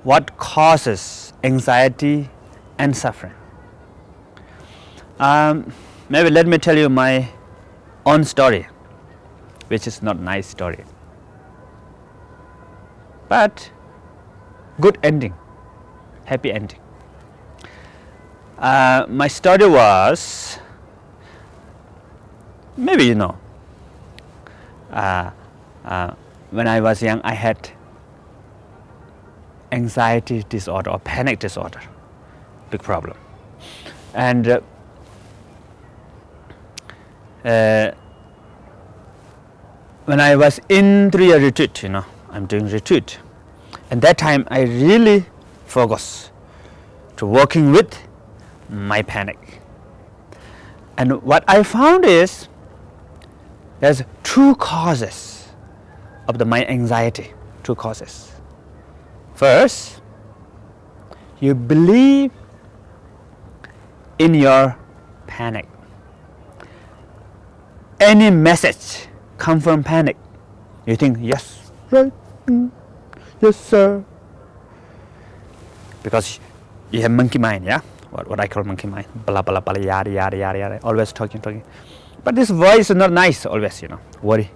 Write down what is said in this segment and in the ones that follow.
what causes anxiety and suffering. Maybe let me tell you my own story, which is not nice story, but good ending, happy ending. My story was, maybe you know, when I was young, I had anxiety disorder or panic disorder, big problem. And when I was in 3-year retreat, you know, I'm doing retreat, and that time I really focus to working with my panic. And what I found is there's two causes of my anxiety, two causes. First, you believe in your panic. Any message come from panic, you think, yes, right, yes, sir. Because you have monkey mind, yeah? What I call monkey mind, blah, blah, blah, yada, yada, yada, yada, always talking. But this voice is not nice, always, you know, worry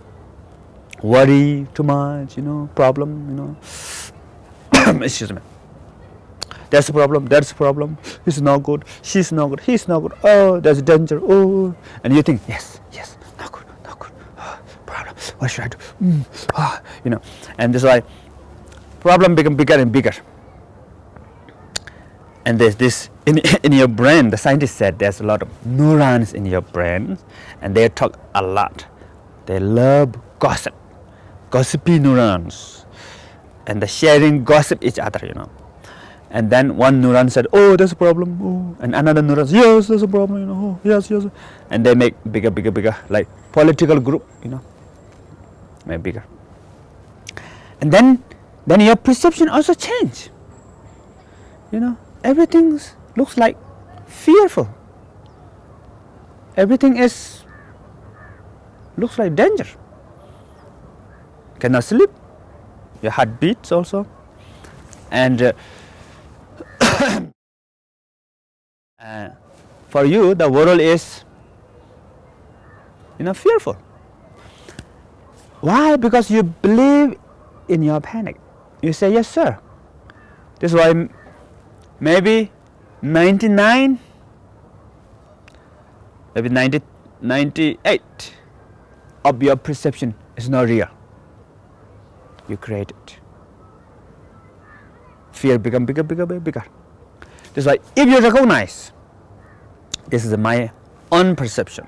too much, you know, problem, you know. Excuse me. That's a problem, he's not good, she's not good, he's not good, oh, there's danger, oh. And you think, yes, not good, oh, problem, what should I do, you know. And that's why problem become bigger and bigger. And there's this, in your brain, the scientists said there's a lot of neurons in your brain, and they talk a lot. They love gossipy neurons, and the sharing gossip each other, you know. And then one neuron said, oh, there's a problem, oh. And another neuron said, yes, there's a problem, you know, oh, yes. And they make bigger, like political group, you know, make bigger. And then your perception also change, you know. Everything looks like fearful. Everything looks like danger. Cannot sleep. Your heart beats also. And for you, the world is, you know, fearful. Why? Because you believe in your panic. You say, yes, sir. This is why maybe 99, maybe 98 of your perception is not real. You create it. Fear become bigger. That's why if you recognize this is my own perception.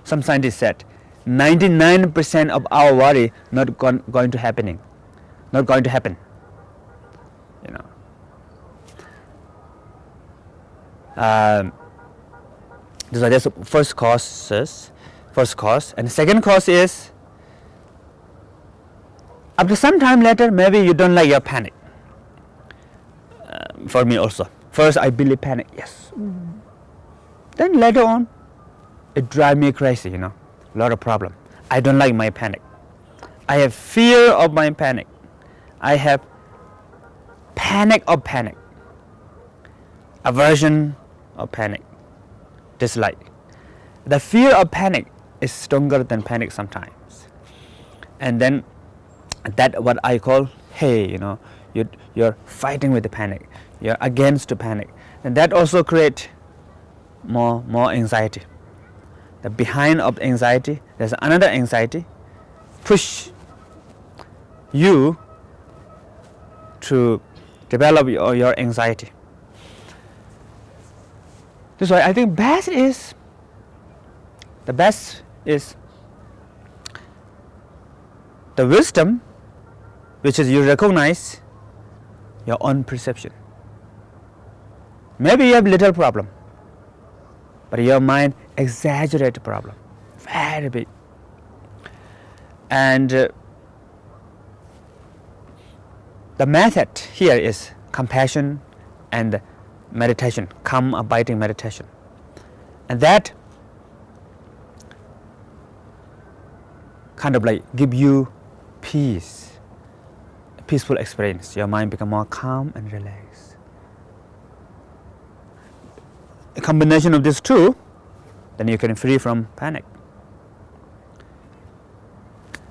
Some scientists said 99% of our worry not going to happen. You know. That's the first cause, and the second cause is after some time later, maybe you don't like your panic. For me also. First I believe panic, yes. Then later on, it drives me crazy, you know. A lot of problem. I don't like my panic. I have fear of my panic. I have panic of panic. Aversion of panic. Dislike. The fear of panic is stronger than panic sometimes. And then that what I call, hey, you know, you're fighting with the panic. You're against the panic. And that also create more anxiety. The behind of anxiety, there's another anxiety, push you to develop your anxiety. That's why I think the best is the wisdom, which is you recognize your own perception. Maybe you have little problem, but your mind exaggerate the problem, very big. And the method here is compassion and meditation, calm abiding meditation. And that kind of like give you peace peaceful experience. Your mind becomes more calm and relaxed. A combination of these two, then you can free from panic.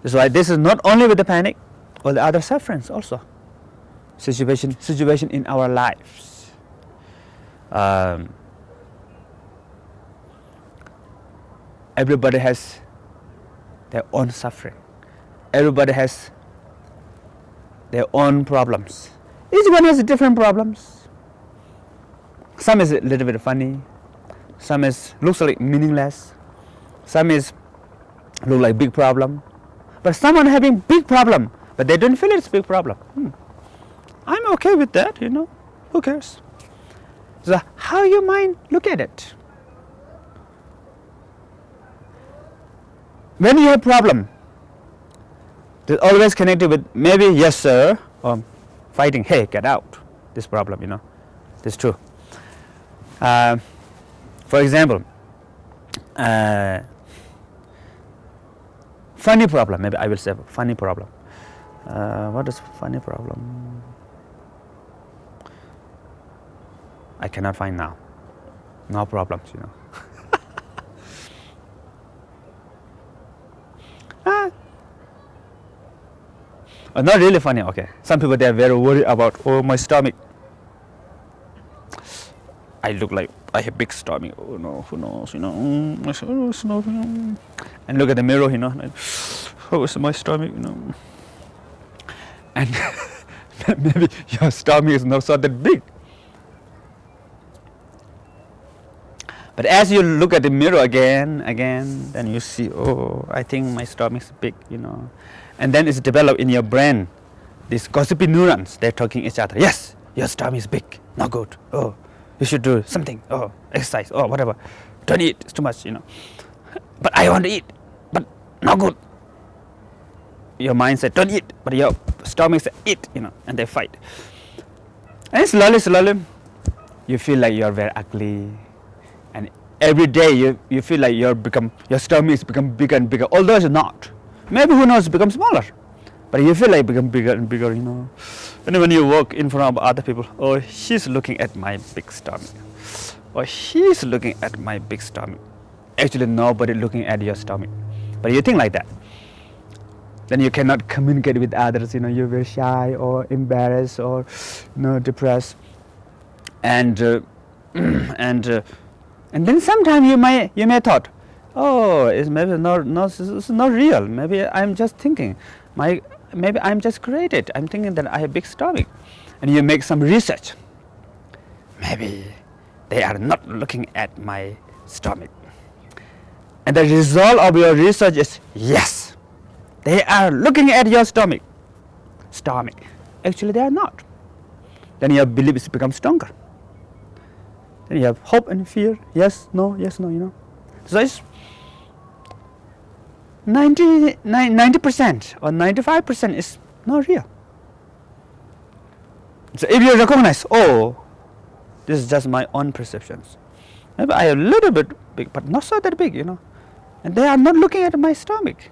That's why this is not only with the panic, all the other sufferings also. Situation in our lives. Everybody has their own suffering. Everybody has their own problems. Each one has different problems. Some is a little bit funny. Some is looks like meaningless. Some is look like big problem. But someone having big problem, but they don't feel it's big problem. I'm okay with that, Who cares? So how your mind look at it? When you have problem, it's always connected with maybe yes sir, or fighting, hey, get out, this problem, this is true. For example, funny problem, maybe I will say funny problem. What is funny problem? I cannot find now. No problems, Not really funny, okay. Some people, they are very worried about, my stomach. I look like I have big stomach. Oh no, who knows, my stomach, And look at the mirror, like, how is my stomach, And maybe your stomach is not so that big. But as you look at the mirror again, then you see, I think my stomach is big, And then it's developed in your brain, these gossipy neurons, they're talking each other. Yes, your stomach is big, not good. Oh, you should do something. Oh, exercise. Oh, whatever. Don't eat, it's too much, But I want to eat, but not good. Your mind said, don't eat, but your stomach said, eat, and they fight. And slowly, you feel like you're very ugly. And every day you feel like your stomach is become bigger and bigger, although it's not. Maybe who knows, become smaller. But you feel like become bigger and bigger, And when you walk in front of other people, she's looking at my big stomach. Or he's looking at my big stomach. Actually, nobody looking at your stomach. But you think like that. Then you cannot communicate with others, you're very shy or embarrassed or depressed. And then sometimes you may thought, it's maybe it's not real. Maybe I'm just thinking. Maybe I'm just created. I'm thinking that I have big stomach. And you make some research. Maybe they are not looking at my stomach. And the result of your research is, yes, they are looking at your stomach. Actually, they are not. Then your beliefs become stronger. Then you have hope and fear. Yes, no. So it's 90% or 95% is not real. So if you recognize, this is just my own perceptions. Maybe I am a little bit big, but not so that big, And they are not looking at my stomach.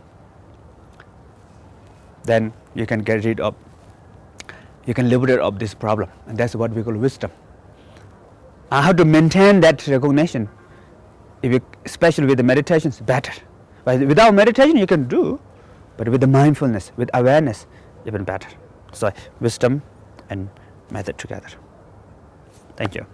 Then you can liberate of this problem. And that's what we call wisdom. How to maintain that recognition, especially with the meditations, better. But without meditation you can do, but with the mindfulness, with awareness, even better. So wisdom and method together. Thank you.